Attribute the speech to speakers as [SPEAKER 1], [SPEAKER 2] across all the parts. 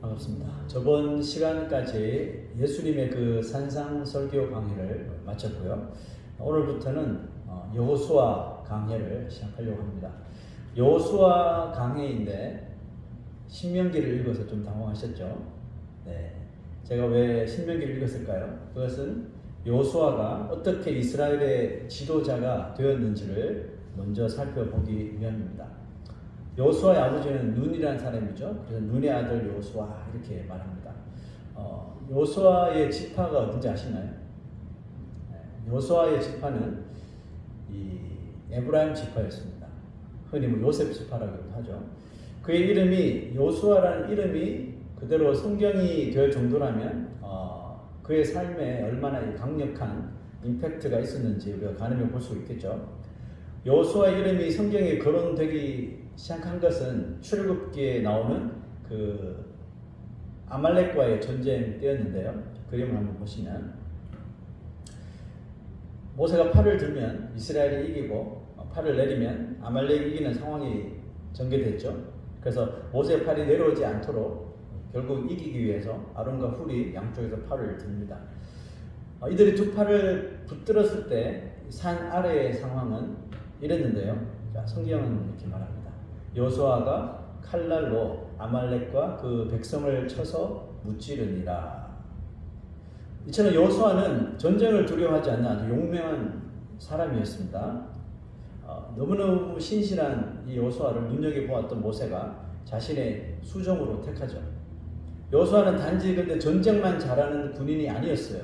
[SPEAKER 1] 반갑습니다. 저번 시간까지 예수님의 그 산상 설교 강의를 마쳤고요. 오늘부터는 여호수아 강해를 시작하려고 합니다. 여호수아 강해인데 신명기를 읽어서 좀 당황하셨죠? 네. 제가 왜 신명기를 읽었을까요? 그것은 여호수아가 어떻게 이스라엘의 지도자가 되었는지를 먼저 살펴보기 위함입니다. 여호수아의 아버지는 눈이라는 사람이죠. 그래서 눈의 아들 여호수아 이렇게 말합니다. 여호수아의 지파가 어딘지 아시나요? 여호수아의 지파는 이 에브라임 지파였습니다. 흔히 요셉 지파라고도 하죠. 그의 이름이 여호수아라는 이름이 그대로 성경이 될 정도라면 그의 삶에 얼마나 강력한 임팩트가 있었는지 우리가 가늠해 볼 수 있겠죠. 여호수아의 이름이 성경에 거론되기 시작한 것은 출애굽기에 나오는 그 아말렉과의 전쟁 때였는데요. 그림을 한번 보시면 모세가 팔을 들면 이스라엘이 이기고 팔을 내리면 아말렉이 이기는 상황이 전개됐죠. 그래서 모세의 팔이 내려오지 않도록 결국 이기기 위해서 아론과 훌이 양쪽에서 팔을 듭니다. 이들이 두 팔을 붙들었을 때 산 아래의 상황은 이랬는데요. 자, 성경은 이렇게 말합니다. 여호수아가 칼날로 아말렉과 그 백성을 쳐서 무찌르니라. 이처럼 여호수아는 전쟁을 두려워하지 않는 아주 용맹한 사람이었습니다. 너무너무 신실한 이 여호수아를 눈여겨보았던 모세가 자신의 수종으로 택하죠. 여호수아는 단지 근데 전쟁만 잘하는 군인이 아니었어요.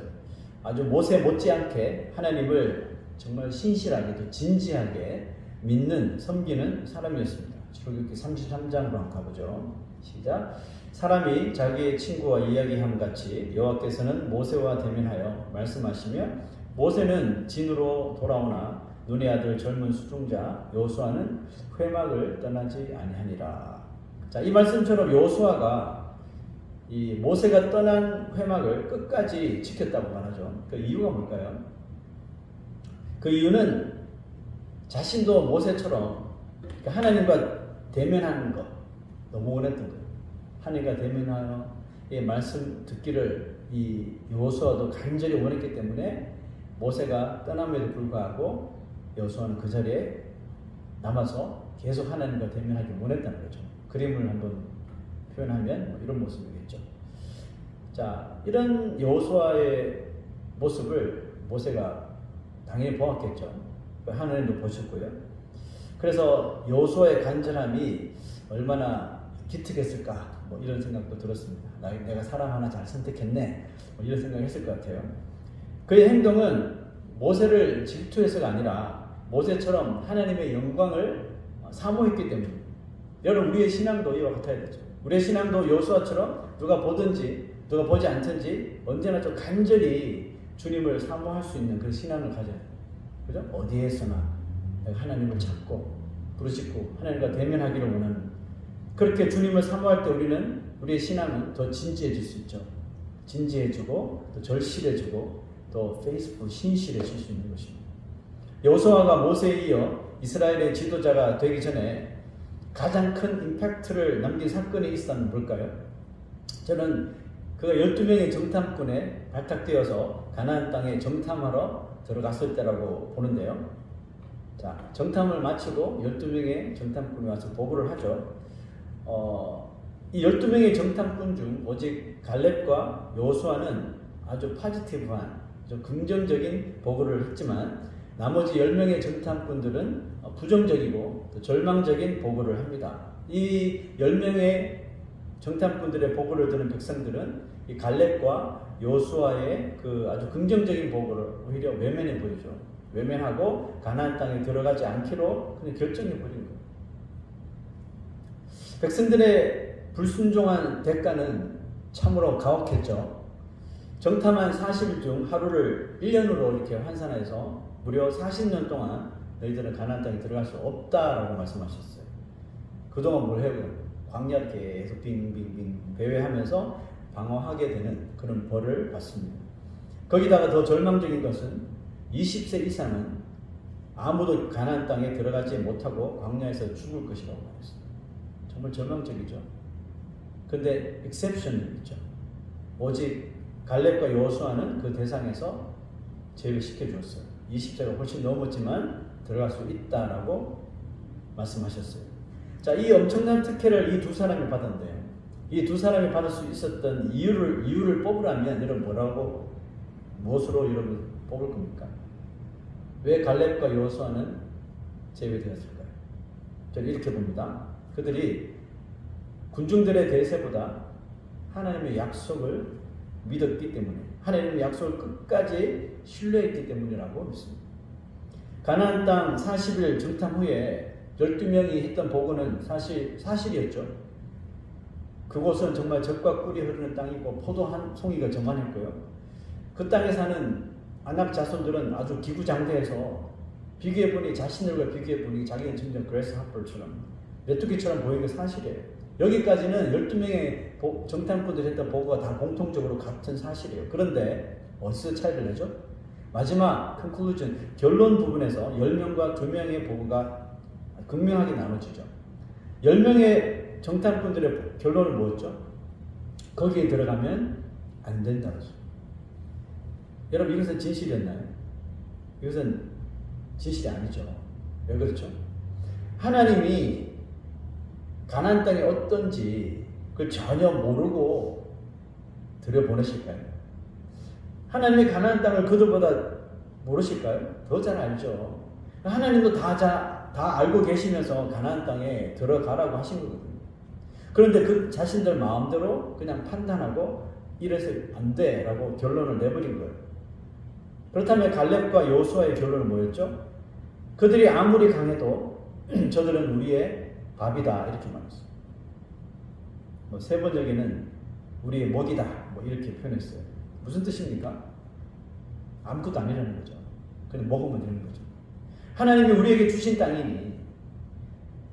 [SPEAKER 1] 아주 모세 못지않게 하나님을 정말 신실하게 또 진지하게 믿는 섬기는 사람이었습니다. 출애굽기 33장으로 한번 가보죠. 시작. 사람이 자기의 친구와 이야기함 같이 여호와께서는 모세와 대면하여 말씀하시며 모세는 진으로 돌아오나 눈의 아들 젊은 수종자 여호수아는 회막을 떠나지 아니하니라. 자, 이 말씀처럼 여호수아가 이 모세가 떠난 회막을 끝까지 지켰다고 말하죠. 그 이유가 뭘까요? 그 이유는 자신도 모세처럼 하나님과 대면하는 것 너무 원했던 거예요. 하나님과 대면하여 이 말씀 듣기를 이 여호수아도 간절히 원했기 때문에 모세가 떠남에도 불구하고 여호수아는 그 자리에 남아서 계속 하나님과 대면하기 원했다는 거죠. 그림을 한번 표현하면 이런 모습이겠죠. 자, 이런 여호수아의 모습을 모세가 당연히 보았겠죠. 하나님도 보셨고요. 그래서 여호수아의 간절함이 얼마나 기특했을까 이런 생각도 들었습니다. 내가 사람 하나 잘 선택했네 이런 생각을 했을 것 같아요. 그의 행동은 모세를 질투해서가 아니라 모세처럼 하나님의 영광을 사모했기 때문입니다. 여러분 우리의 신앙도 이와 같아야 되죠. 우리의 신앙도 여호수아처럼 누가 보든지 누가 보지 않든지 언제나 좀 간절히 주님을 사모할 수 있는 그 신앙을 가져야 돼요. 그죠? 어디에서나 하나님을 찾고 부르짖고 하나님과 대면하기를 원하는 그렇게 주님을 사모할 때 우리는 우리의 신앙은 더 진지해질 수 있죠. 진지해지고 또 절실해지고 또 페이스북 신실해질 수 있는 것입니다. 여호수아가 모세에 이어 이스라엘의 지도자가 되기 전에 가장 큰 임팩트를 남긴 사건이 있었다면 뭘까요? 저는 그가 12명의 정탐꾼에 발탁되어서 가나안 땅에 정탐하러 들어갔을 때라고 보는데요. 자, 정탐을 마치고 12명의 정탐꾼이 와서 보고를 하죠. 이 12명의 정탐꾼 중 오직 갈렙과 여호수아는 아주 포지티브한 아주 긍정적인 보고를 했지만 나머지 10명의 정탐꾼들은 부정적이고 또 절망적인 보고를 합니다. 이 10명의 정탐꾼들의 보고를 들은 백성들은 이 갈렙과 여호수아의 그 아주 긍정적인 보고를 오히려 외면해 버리죠. 외면하고 가나안 땅에 들어가지 않기로 그냥 결정해 버린 거예요. 백성들의 불순종한 대가는 참으로 가혹했죠. 정탐한 40일 중 하루를 1년으로 이렇게 환산해서 무려 40년 동안 너희들은 가나안 땅에 들어갈 수 없다라고 말씀하셨어요. 그동안 뭘 해요? 광야를 계속 빙빙빙 배회하면서 방어하게 되는 그런 벌을 받습니다. 거기다가 더 절망적인 것은 20세 이상은 아무도 가나안 땅에 들어가지 못하고 광야에서 죽을 것이라고 말했습니다. 정말 절망적이죠. 근데 exception이 있죠. 오직 갈렙과 여호수아는 그 대상에서 제외를 시켜주었어요. 20세가 훨씬 넘었지만 들어갈 수 있다라고 말씀하셨어요. 자, 이 엄청난 특혜를 이 두 사람이 받았는데요. 이 두 사람이 받을 수 있었던 이유를 뽑으라면 여러분 무엇으로 여러분 뽑을 겁니까? 왜 갈렙과 여호수아는 제외되었을까요? 저는 이렇게 봅니다. 그들이 군중들의 대세보다 하나님의 약속을 믿었기 때문에, 하나님의 약속을 끝까지 신뢰했기 때문이라고 믿습니다. 가나안 땅 40일 정탐 후에 12명이 했던 보고는 사실이었죠. 그곳은 정말 젖과 꿀이 흐르는 땅이고 포도 한 송이가 저만했고요. 그 땅에 사는 아낙 자손들은 아주 기구장대해서 비교해보니, 자신들과 비교해보니 자기는 진짜 그레스하퍼처럼 메뚜기처럼 보이는 게 사실이에요. 여기까지는 12명의 정탐꾼들이 했던 보고가 다 공통적으로 같은 사실이에요. 그런데 어디서 차이를 내죠? 마지막 컨클루전, 결론 부분에서 10명과 2명의 보고가 극명하게 나눠지죠. 10명의 정탐꾼들의 결론은 뭐였죠? 거기에 들어가면 안 된다고 했죠. 여러분, 이것은 진실이었나요? 이것은 진실이 아니죠. 왜 그렇죠? 하나님이 가나안 땅이 어떤지 그걸 전혀 모르고 들여보내실까요? 하나님이 가나안 땅을 그들보다 모르실까요? 더 잘 알죠. 하나님도 다 알고 계시면서 가나안 땅에 들어가라고 하신 거거든요. 그런데 그 자신들 마음대로 그냥 판단하고 이래서 안 돼라고 결론을 내버린 거예요. 그렇다면 갈렙과 여호수아의 결론은 뭐였죠? 그들이 아무리 강해도 저들은 우리의 밥이다 이렇게 말했어요. 세 번역에는 우리의 먹이다 이렇게 표현했어요. 무슨 뜻입니까? 아무것도 아니라는 거죠. 그냥 먹으면 되는 거죠. 하나님이 우리에게 주신 땅이니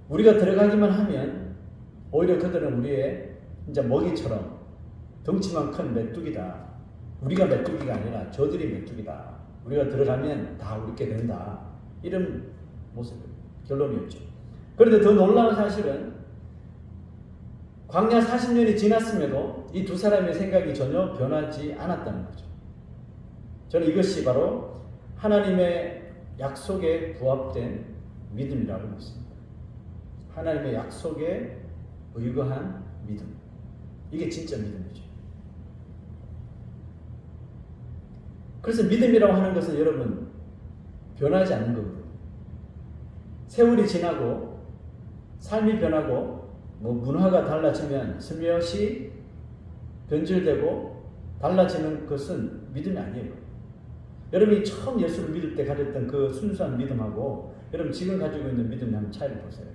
[SPEAKER 1] 우리가 들어가기만 하면 오히려 그들은 우리의 이제 먹이처럼 덩치만 큰 메뚜기다. 우리가 메뚜기가 아니라 저들이 메뚜기다. 우리가 들어가면 다 우리께 된다. 이런 모습, 결론이었죠. 그런데 더 놀라운 사실은 광야 40년이 지났음에도 이 두 사람의 생각이 전혀 변하지 않았다는 거죠. 저는 이것이 바로 하나님의 약속에 부합된 믿음이라고 믿습니다. 하나님의 약속에 의거한 믿음. 이게 진짜 믿음이죠. 그래서 믿음이라고 하는 것은 여러분 변하지 않는 거거든요. 세월이 지나고 삶이 변하고 문화가 달라지면 슬며시 변질되고 달라지는 것은 믿음이 아니에요. 여러분이 처음 예수를 믿을 때 가졌던 그 순수한 믿음하고 여러분 지금 가지고 있는 믿음의 한번 차이를 보세요.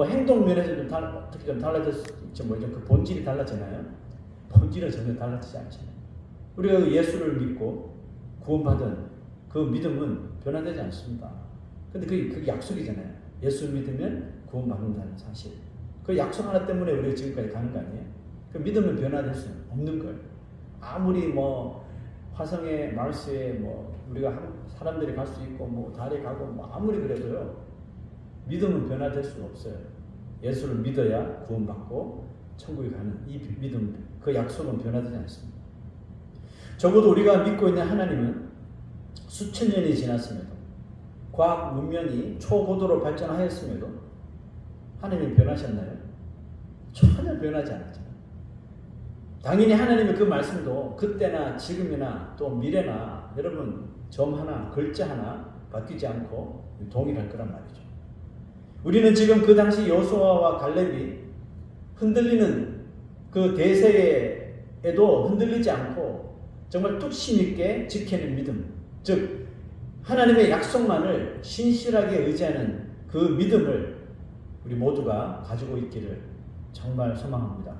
[SPEAKER 1] 행동 면에서 어떻게 좀 달라졌죠. 그 본질이 달라지나요? 본질은 전혀 달라지지 않잖아요. 우리가 예수를 믿고 구원받은 그 믿음은 변화되지 않습니다. 근데 그게 약속이잖아요. 예수를 믿으면 구원받는다는 사실. 그 약속 하나 때문에 우리가 지금까지 가는 거 아니에요? 그 믿음은 변화될 수 없는 거예요. 아무리 화성에 마르스에 우리가 사람들이 갈 수 있고 달에 가고 아무리 그래도요. 믿음은 변화될 수가 없어요. 예수를 믿어야 구원받고 천국에 가는 이 믿음, 그 약속은 변화되지 않습니다. 적어도 우리가 믿고 있는 하나님은 수천 년이 지났음에도 과학 문명이 초고도로 발전하였음에도 하나님이 변하셨나요? 전혀 변하지 않았잖아요. 당연히 하나님의 그 말씀도 그때나 지금이나 또 미래나 여러분 점 하나 글자 하나 바뀌지 않고 동일할 거란 말이죠. 우리는 지금 그 당시 여호수아와 갈렙이 흔들리는 그 대세에도 흔들리지 않고 정말 뚝심 있게 지키는 믿음, 즉 하나님의 약속만을 신실하게 의지하는 그 믿음을 우리 모두가 가지고 있기를 정말 소망합니다.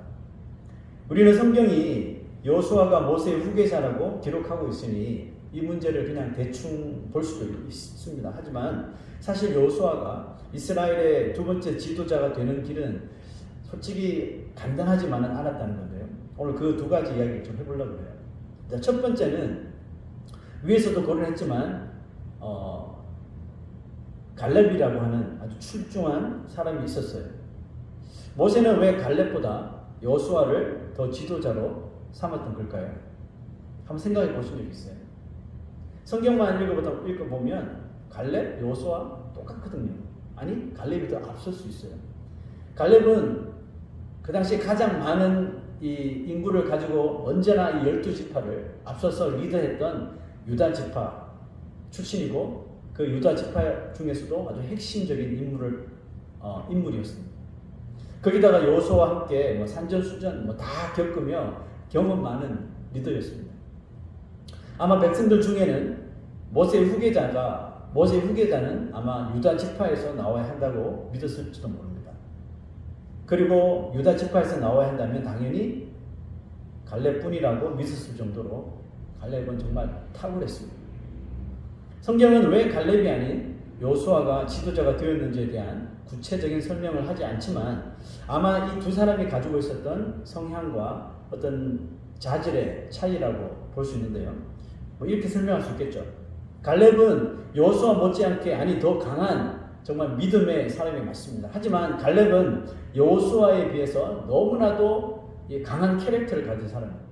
[SPEAKER 1] 우리는 성경이 여호수아가 모세의 후계자라고 기록하고 있으니 이 문제를 그냥 대충 볼 수도 있습니다. 하지만 사실 여호수아가 이스라엘의 두 번째 지도자가 되는 길은 솔직히 간단하지만은 않았다는 건데요. 오늘 그 두 가지 이야기를 좀 해보려고 해요. 자, 첫 번째는 위에서도 거론했지만 갈렙이라고 하는 아주 출중한 사람이 있었어요. 모세는 왜 갈렙보다 여호수아를 더 지도자로 삼았던 걸까요? 한번 생각해 보신 적 있어요? 성경만 읽어보면 갈렙, 여호수아 똑같거든요. 아니, 갈렙이 더 앞설 수 있어요. 갈렙은 그 당시 가장 많은 이 인구를 가지고 언제나 이 12지파를 앞서서 리더했던 유다 지파 출신이고, 그 유다 지파 중에서도 아주 핵심적인 인물이었습니다. 거기다가 여호수아와 함께 산전수전 다 겪으며 경험 많은 리더였습니다. 아마 백성들 중에는 모세의 후계자는 아마 유다 지파에서 나와야 한다고 믿었을지도 모릅니다. 그리고 유다 지파에서 나와야 한다면 당연히 갈렙뿐이라고 믿었을 정도로 갈렙은 정말 탁월했습니다. 성경은 왜 갈렙이 아닌 여호수아가 지도자가 되었는지에 대한 구체적인 설명을 하지 않지만 아마 이 두 사람이 가지고 있었던 성향과 어떤 자질의 차이라고 볼 수 있는데요. 이렇게 설명할 수 있겠죠. 갈렙은 여호수아 못지않게 아니 더 강한 정말 믿음의 사람이 맞습니다. 하지만 갈렙은 여호수아에 비해서 너무나도 강한 캐릭터를 가진 사람입니다.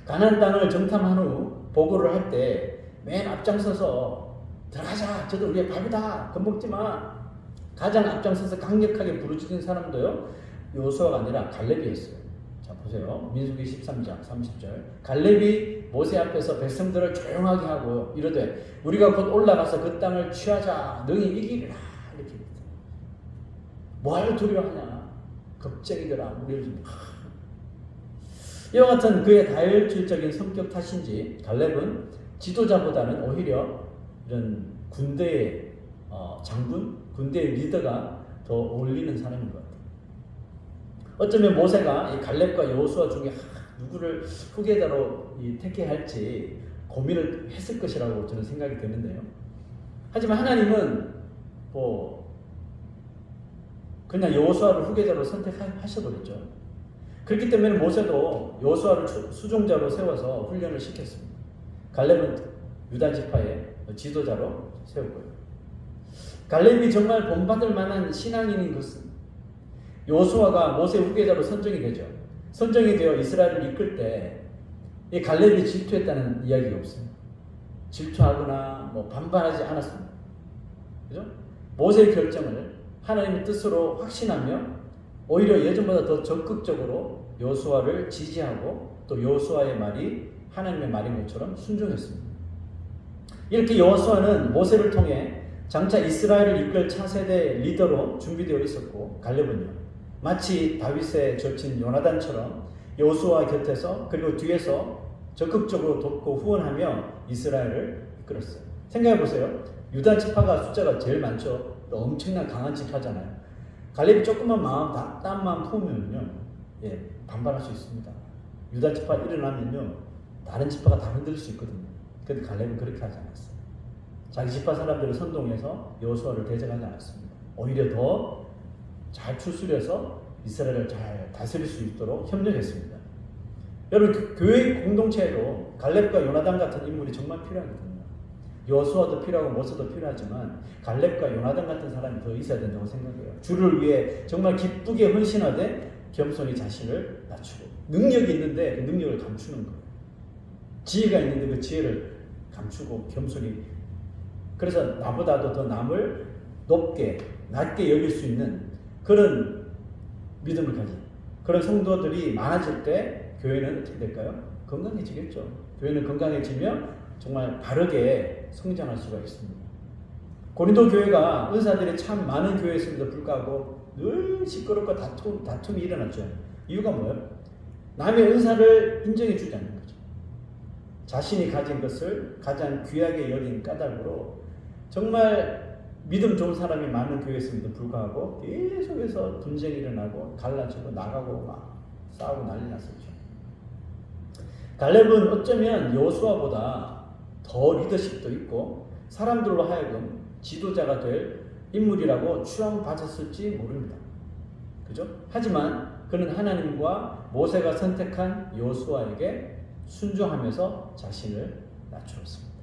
[SPEAKER 1] 가나안 땅을 정탐한 후 보고를 할 때 맨 앞장서서 들어가자, 저도 우리의 밥이다, 겁먹지 마, 가장 앞장서서 강력하게 부르짖은 사람도요 여호수아가 아니라 갈렙이었어요. 자 보세요, 민수기 13장 30절. 갈렙이 모세 앞에서 백성들을 조용하게 하고 이르되 우리가 곧 올라가서 그 땅을 취하자, 능히 이기리라. 이렇게 뭐하러 두려워하냐, 겁쟁이들아, 우리를 좀. 이와 같은 그의 다혈질적인 성격 탓인지 갈렙은 지도자보다는 오히려 이런 군대의 장군, 군대의 리더가 더 어울리는 사람인 것 같아요. 어쩌면 모세가 이 갈렙과 여호수아 중에 누구를 후계자로 택해할지 고민을 했을 것이라고 저는 생각이 되는데요. 하지만 하나님은 그냥 여호수아를 후계자로 선택하셔버렸죠. 그렇기 때문에 모세도 여호수아를 수종자로 세워서 훈련을 시켰습니다. 갈렙은 유다 지파의 지도자로 세웠고요. 갈렙이 정말 본받을 만한 신앙인인 것은 여호수아가 모세 후계자로 선정이 되죠. 선정이 되어 이스라엘을 이끌 때 이 갈렙이 질투했다는 이야기가 없어요. 질투하거나 반발하지 않았습니다. 그죠? 모세의 결정을 하나님의 뜻으로 확신하며 오히려 예전보다 더 적극적으로 여호수아를 지지하고 또 여호수아의 말이 하나님의 말인 것처럼 순종했습니다. 이렇게 여호수아는 모세를 통해 장차 이스라엘을 이끌 차세대 리더로 준비되어 있었고, 갈렙은요 마치 다윗의 절친 요나단처럼 여호수아 곁에서 그리고 뒤에서 적극적으로 돕고 후원하며 이스라엘을 이끌었어요. 생각해 보세요. 유다 지파가 숫자가 제일 많죠. 엄청난 강한 지파잖아요. 갈렙이 조금만 딴 마음 품으면요, 반발할 수 있습니다. 유다 지파 일어나면요 다른 지파가 다 흔들릴 수 있거든요. 그런데 갈렙은 그렇게 하지 않았어요. 자기 지파 사람들을 선동해서 여호수아를 대적하지 않았습니다. 오히려 더 잘 추스려서 이스라엘을 잘 다스릴 수 있도록 협력했습니다. 여러분, 그 교회 공동체에도 갈렙과 요나단 같은 인물이 정말 필요하거든요. 여호수아도 필요하고 모세도 필요하지만 갈렙과 요나단 같은 사람이 더 있어야 된다고 생각해요. 주를 위해 정말 기쁘게 헌신하되 겸손히 자신을 낮추고, 능력이 있는데 그 능력을 감추는 거예요. 지혜가 있는데 그 지혜를 감추고 겸손히, 그래서 나보다도 더 남을 낮게 여길 수 있는 그런 믿음을 가진 그런 성도들이 많아질 때 교회는 어떻게 될까요? 건강해지겠죠. 교회는 건강해지며 정말 바르게 성장할 수가 있습니다. 고린도 교회가 은사들이 참 많은 교회였음에도 불구하고 늘 시끄럽고 다툼이 일어났죠. 이유가 뭐예요? 남의 은사를 인정해 주지 않는 거죠. 자신이 가진 것을 가장 귀하게 여긴 까닭으로 정말 믿음 좋은 사람이 많은 교회였음에도 불구하고 계속해서 분쟁이 일어나고 갈라지고 나가고 막 싸우고 난리 났었죠. 갈렙은 어쩌면 여호수아보다 더 리더십도 있고 사람들로 하여금 지도자가 될 인물이라고 추앙받았을지 모릅니다. 그죠? 하지만 그는 하나님과 모세가 선택한 여호수아에게 순종하면서 자신을 낮추었습니다.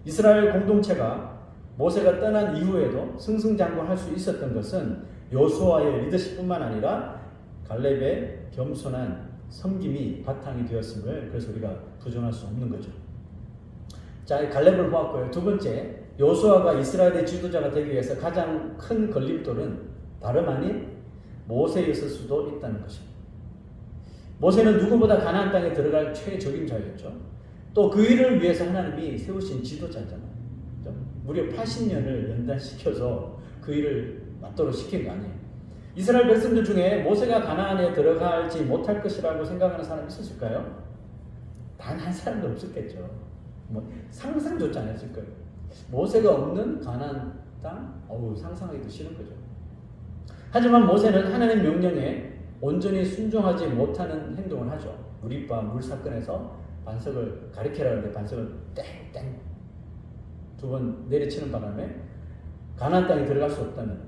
[SPEAKER 1] 이스라엘 공동체가 모세가 떠난 이후에도 승승장구할 수 있었던 것은 여호수아의 리더십뿐만 아니라 갈렙의 겸손한 섬김이 바탕이 되었음을 그래서 우리가 부정할 수 없는 거죠. 자, 갈렙을 보았고요. 두 번째, 여호수아가 이스라엘의 지도자가 되기 위해서 가장 큰 걸림돌은 다름 아닌 모세였을 수도 있다는 것입니다. 모세는 누구보다 가나안 땅에 들어갈 최적임자였죠. 또 그 일을 위해서 하나님이 세우신 지도자잖아요. 무려 80년을 연단시켜서 그 일을 맞도록 시킨 거 아니에요. 이스라엘 백성들 중에 모세가 가나안에 들어갈지 못할 것이라고 생각하는 사람이 있었을까요? 단 한 사람도 없었겠죠. 뭐 상상조차 안 했을 거예요. 모세가 없는 가나안 땅? 상상하기도 싫은 거죠. 하지만 모세는 하나님 명령에 온전히 순종하지 못하는 행동을 하죠. 우리빠 물 사건에서 반석을 가리켜라 하는데 반석을 땡땡 두 번 내리치는 바람에 가나안 땅에 들어갈 수 없다는,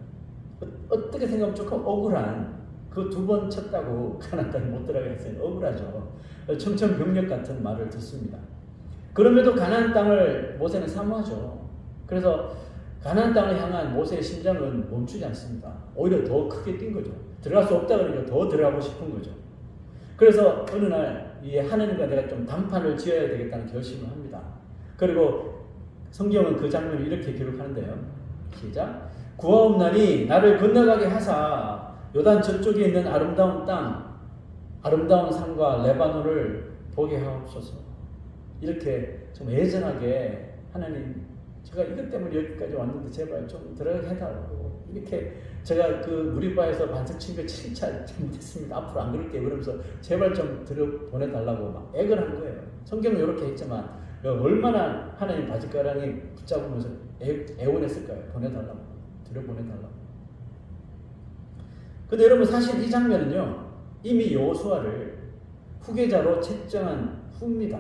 [SPEAKER 1] 어떻게 생각하면 조금 억울한, 그 두 번 쳤다고 가나안 땅에 못 들어가게 했어요. 억울하죠. 청천벽력 같은 말을 듣습니다. 그럼에도 가나안 땅을 모세는 사모하죠. 그래서 가나안 땅을 향한 모세의 심장은 멈추지 않습니다. 오히려 더 크게 뛴 거죠. 들어갈 수 없다 그러니까 더 들어가고 싶은 거죠. 그래서 어느 날 이 하나님과 내가 좀 단판을 지어야 되겠다는 결심을 합니다. 그리고 성경은 그 장면을 이렇게 기록하는데요. 시작. 구하옵나니 나를 건너가게 하사 요단 저쪽에 있는 아름다운 땅, 아름다운 산과 레바논을 보게 하옵소서. 이렇게 좀 애절하게 하나님, 제가 이것 때문에 여기까지 왔는데 제발 좀 들어가게 해달라고. 이렇게 제가 그 무리바에서 반석 친 거 진짜 잘못했습니다. 앞으로 안 그럴게요. 그러면서 제발 좀 보내달라고 막 애걸 한 거예요. 성경은 이렇게 했지만 얼마나 하나님 바짓가랑이 붙잡으면서 애원했을까요? 보내달라고. 들여보내달라고. 근데 여러분 사실 이 장면은요, 이미 여호수아를 후계자로 책정한 후입니다.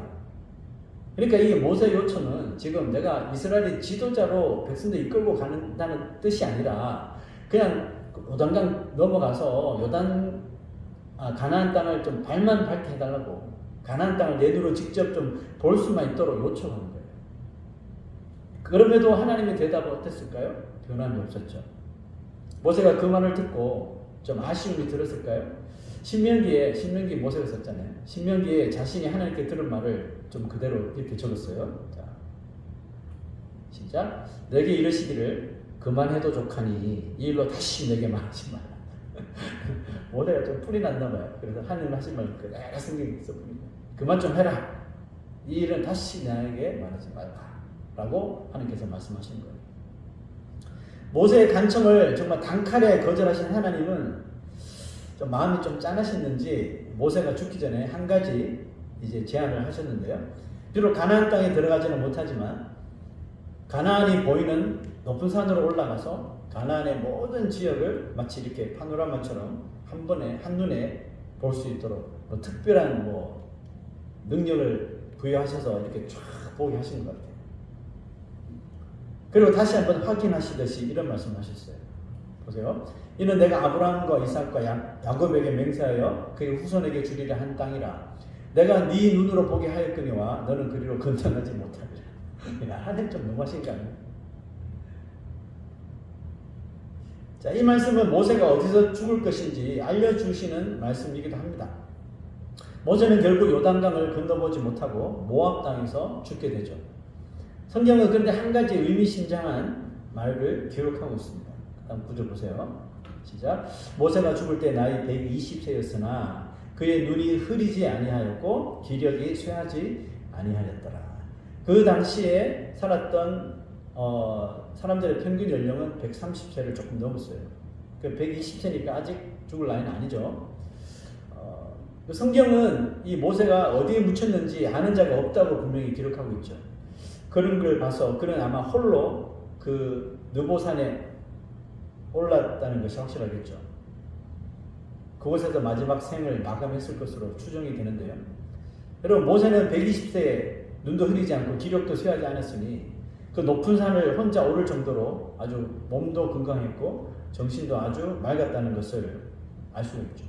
[SPEAKER 1] 그러니까 이 모세 요청은 지금 내가 이스라엘의 지도자로 백성들 이끌고 가는다는 뜻이 아니라 그냥 요단강 넘어가서 가나안 땅을 좀 발만 밟게 해달라고, 가나안 땅을 내 눈으로 직접 좀 볼 수만 있도록 요청하는 거예요. 그럼에도 하나님의 대답은 어땠을까요? 변함이 없었죠. 모세가 그 말을 듣고 좀 아쉬움이 들었을까요? 신명기에 모세가 썼잖아요. 신명기에 자신이 하나님께 들은 말을 좀 그대로 이렇게 적었어요. 자, 시작. 내게 이르시기를 그만해도 좋하니 이 일로 다시 내게 말하지 마라. 모세가 좀 뿔이 났나 봐요. 그래서 하나님 하신 말 그대로 성경에 있었거든요. 그만 좀 해라. 이 일은 다시 나에게 말하지 말라. 라고 하나님께서 말씀하시는 거예요. 모세의 간청을 정말 단칼에 거절하신 하나님은 좀 마음이 좀 짠하셨는지 모세가 죽기 전에 한 가지 이제 제안을 하셨는데요. 비록 가나안 땅에 들어가지는 못하지만 가나안이 보이는 높은 산으로 올라가서 가나안의 모든 지역을 마치 이렇게 파노라마처럼 한눈에 볼 수 있도록 특별한 능력을 부여하셔서 이렇게 쫙 보게 하신 것 같아요. 그리고 다시 한번 확인하시듯이 이런 말씀하셨어요. 보세요. 이는 내가 아브라함과 이삭과 야곱에게 맹세하여 그의 후손에게 주리라 한 땅이라. 내가 네 눈으로 보게 하였거니와 너는 그리로 건너가지 못하리라. 하나님 좀 너무하신 거 아니에요? 자, 이 말씀은 모세가 어디서 죽을 것인지 알려주시는 말씀이기도 합니다. 모세는 결국 요단강을 건너보지 못하고 모압 땅에서 죽게 되죠. 성경은 그런데 한 가지 의미심장한 말을 기록하고 있습니다. 다음 구절 보세요. 시작. 모세가 죽을 때 나이 120세였으나 그의 눈이 흐리지 아니하였고 기력이 쇠하지 아니하였더라. 그 당시에 살았던 사람들의 평균 연령은 130세를 조금 넘었어요. 120세니까 아직 죽을 나이는 아니죠. 성경은 이 모세가 어디에 묻혔는지 아는 자가 없다고 분명히 기록하고 있죠. 그런 걸 봐서 그는 아마 홀로 그 느보산에 올랐다는 것이 확실하겠죠. 그곳에서 마지막 생을 마감했을 것으로 추정이 되는데요. 여러분, 모세는 120세에 눈도 흐리지 않고 기력도 쇠하지 않았으니 그 높은 산을 혼자 오를 정도로 아주 몸도 건강했고 정신도 아주 맑았다는 것을 알 수 있죠.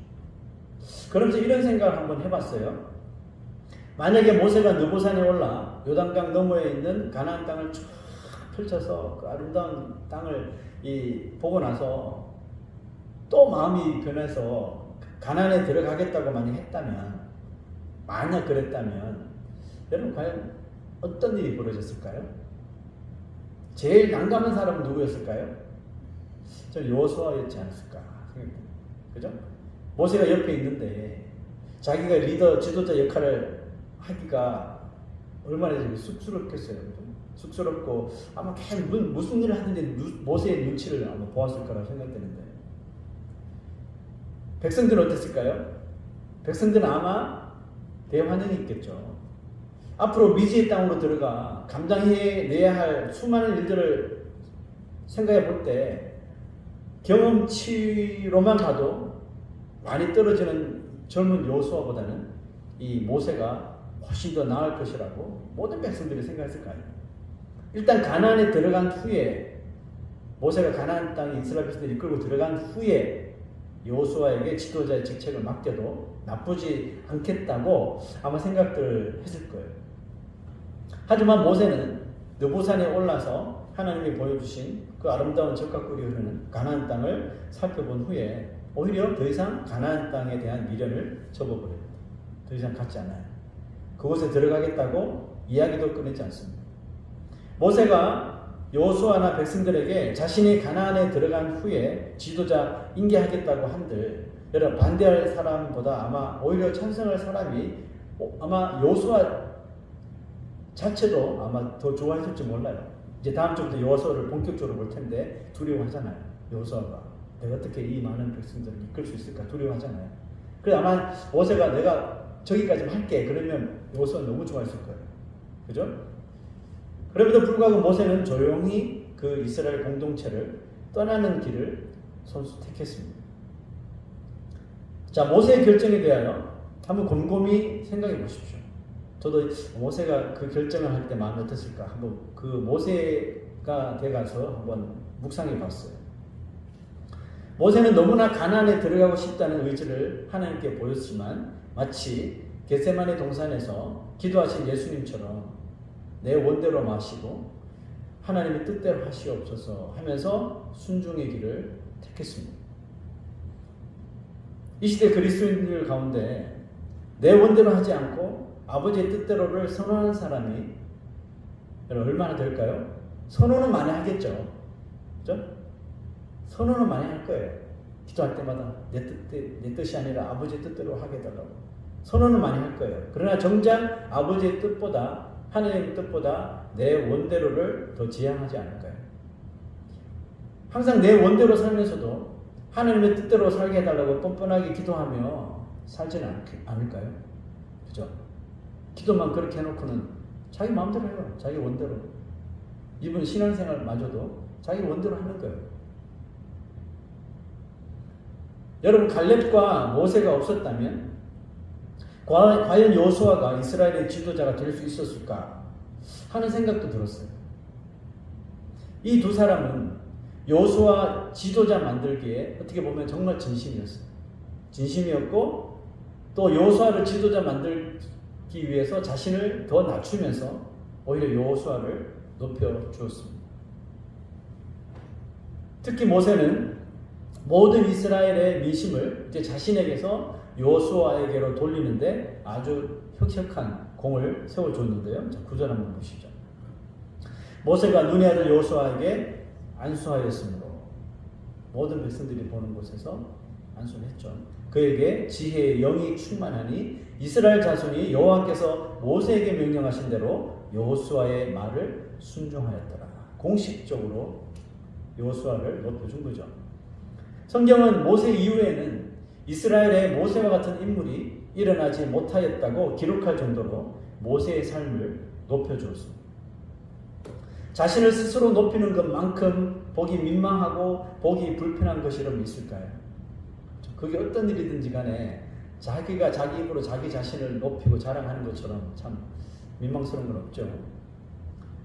[SPEAKER 1] 그러면서 이런 생각을 한번 해봤어요. 만약에 모세가 느보산에 올라 요단강 너머에 있는 가나안 땅을 쫙 펼쳐서 그 아름다운 땅을 보고 나서 또 마음이 변해서 가나안에 들어가겠다고 만약 그랬다면 여러분 과연 어떤 일이 벌어졌을까요? 제일 난감한 사람은 누구였을까요? 저는 여호수아였지 않았을까 생각합니다. 그죠? 모세가 옆에 있는데 자기가 리더, 지도자 역할을 하기가 얼마나 쑥스럽겠어요. 쑥스럽고 아마 계속 무슨 일을 하든지 모세의 눈치를 아마 보았을 거라고 생각되는데 백성들은 어땠을까요? 백성들은 아마 대환영이 있겠죠. 앞으로 미지의 땅으로 들어가 감당해내야 할 수많은 일들을 생각해 볼 때 경험치로만 봐도 많이 떨어지는 젊은 여호수아보다는 이 모세가 훨씬 더 나을 것이라고 모든 백성들이 생각했을 거 아니에요. 일단 가나안에 들어간 후에 모세가 가나안 땅에 이스라엘 백성들을 이끌고 들어간 후에 여호수아에게 지도자의 직책을 맡겨도 나쁘지 않겠다고 아마 생각들을 했을 거예요. 하지만 모세는 느보산에 올라서 하나님이 보여주신 그 아름다운 적과 꿀이 흐르는 가나안 땅을 살펴본 후에 오히려 더 이상 가나안 땅에 대한 미련을 접어버립니다. 더 이상 갖지 않아요. 그곳에 들어가겠다고 이야기도 꺼내지 않습니다. 모세가 여호수아나 백성들에게 자신이 가나안에 들어간 후에 지도자 임계하겠다고 한들 여러분 반대할 사람보다 아마 오히려 찬성할 사람이 아마 여호수아 자체도 아마 더 좋아했을지 몰라요. 이제 다음 주부터 여호수아를 본격적으로 볼 텐데 두려워하잖아요. 여호수아가 내가 어떻게 이 많은 백성들을 이끌 수 있을까 두려워하잖아요. 그래서 아마 모세가 내가 저기까지만 할게 그러면 여호수아 너무 좋아했을 거예요. 그죠? 그럼에도 불구하고 모세는 조용히 그 이스라엘 공동체를 떠나는 길을 택했습니다. 자, 모세의 결정에 대하여 한번 곰곰이 생각해 보십시오. 저도 모세가 그 결정을 할 때 마음이 어땠을까 한번 그 모세가 돼가서 한번 묵상해 봤어요. 모세는 너무나 가나안에 들어가고 싶다는 의지를 하나님께 보였지만 마치 겟세마네 동산에서 기도하신 예수님처럼 내 원대로 마시고 하나님의 뜻대로 하시옵소서 하면서 순종의 길을 택했습니다. 이 시대 그리스도인들 가운데 내 원대로 하지 않고 아버지의 뜻대로를 선언하는 사람이 여러분 얼마나 될까요? 선언은 많이 하겠죠. 그죠? 선언은 많이 할 거예요. 기도할 때마다 내 뜻이 아니라 아버지의 뜻대로 하게 해달라고. 선언은 많이 할 거예요. 그러나 정작 아버지의 뜻보다 하나님의 뜻보다 내 원대로를 더 지향하지 않을까요? 항상 내 원대로 살면서도 하나님의 뜻대로 살게 해달라고 뻔뻔하게 기도하며 살지는 않을까요? 그죠? 기도만 그렇게 해놓고는 자기 마음대로 해요. 자기 원대로. 이분 신앙생활마저도 자기 원대로 하는 거예요. 여러분 갈렙과 모세가 없었다면 과연 여호수아가 이스라엘의 지도자가 될 수 있었을까 하는 생각도 들었어요. 이 두 사람은 여호수아 지도자 만들기에 어떻게 보면 정말 진심이었어요. 진심이었고 또 여호수아를 지도자 만들기 위해서 자신을 더 낮추면서 오히려 여호수아를 높여 주었습니다. 특히 모세는 모든 이스라엘의 민심을 이제 자신에게서 여호수아에게로 돌리는데 아주 혁혁한 공을 세워줬는데요. 자, 9절 한번 보시죠. 모세가 눈의 아들 여호수아에게 안수하였으므로 모든 백성들이 보는 곳에서 안수를 했죠. 그에게 지혜의 영이 충만하니 이스라엘 자손이 여호와께서 모세에게 명령하신 대로 여호수아의 말을 순종하였더라. 공식적으로 여호수아를 높여준 거죠. 성경은 모세 이후에는 이스라엘의 모세와 같은 인물이 일어나지 못하였다고 기록할 정도로 모세의 삶을 높여주었습니다. 자신을 스스로 높이는 것만큼 보기 민망하고 보기 불편한 것이 여러분 있을까요? 그게 어떤 일이든지 간에 자기가 자기 입으로 자기 자신을 높이고 자랑하는 것처럼 참 민망스러운 건 없죠.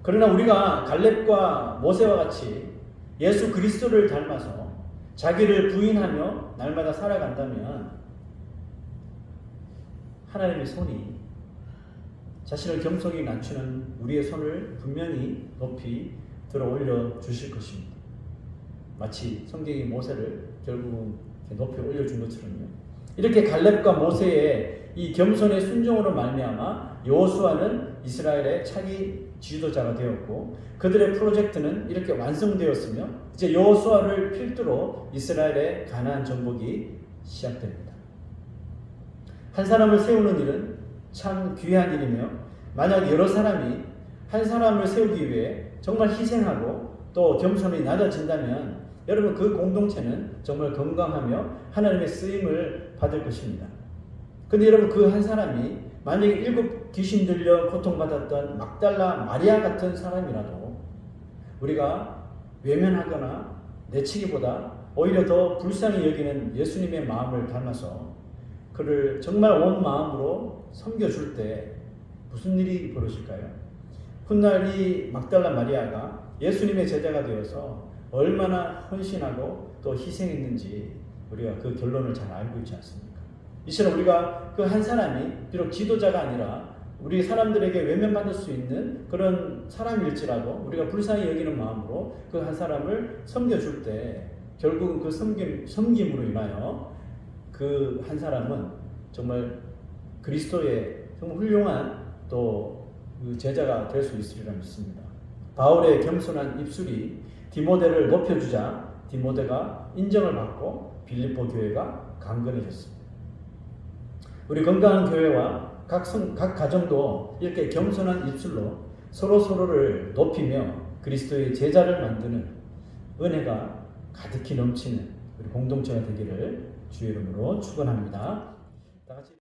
[SPEAKER 1] 그러나 우리가 갈렙과 모세와 같이 예수 그리스도를 닮아서 자기를 부인하며 날마다 살아간다면 하나님의 손이 자신을 겸손히 낮추는 우리의 손을 분명히 높이 들어 올려 주실 것입니다. 마치 성경이 모세를 결국 높이 올려준 것처럼요. 이렇게 갈렙과 모세의 이 겸손의 순종으로 말미암아 여호수아는 이스라엘의 차기 지도자가 되었고 그들의 프로젝트는 이렇게 완성되었으며 이제 여호수아를 필두로 이스라엘의 가나안 정복이 시작됩니다. 한 사람을 세우는 일은 참 귀한 일이며 만약 여러 사람이 한 사람을 세우기 위해 정말 희생하고 또 겸손히 낮아진다면 여러분 그 공동체는 정말 건강하며 하나님의 쓰임을 받을 것입니다. 근데 여러분 그 한 사람이 만약에 7 귀신 들려 고통받았던 막달라 마리아 같은 사람이라도 우리가 외면하거나 내치기보다 오히려 더 불쌍히 여기는 예수님의 마음을 닮아서 그를 정말 온 마음으로 섬겨줄 때 무슨 일이 벌어질까요? 훗날 이 막달라 마리아가 예수님의 제자가 되어서 얼마나 헌신하고 또 희생했는지 우리가 그 결론을 잘 알고 있지 않습니까? 이처럼 우리가 그 한 사람이 비록 지도자가 아니라 우리 사람들에게 외면받을 수 있는 그런 사람일지라도 우리가 불쌍히 여기는 마음으로 그 한 사람을 섬겨줄 때 결국은 그 섬김으로 인하여 그 한 사람은 정말 그리스도의 정말 훌륭한 또 그 제자가 될 수 있으리라 믿습니다. 바울의 겸손한 입술이 디모데를 높여주자 디모데가 인정을 받고 빌립보 교회가 강건해졌습니다. 우리 건강한 교회와 각 가정도 이렇게 겸손한 입술로 서로를 높이며 그리스도의 제자를 만드는 은혜가 가득히 넘치는 우리 공동체가 되기를 주의 이름으로 축원합니다. 다 같이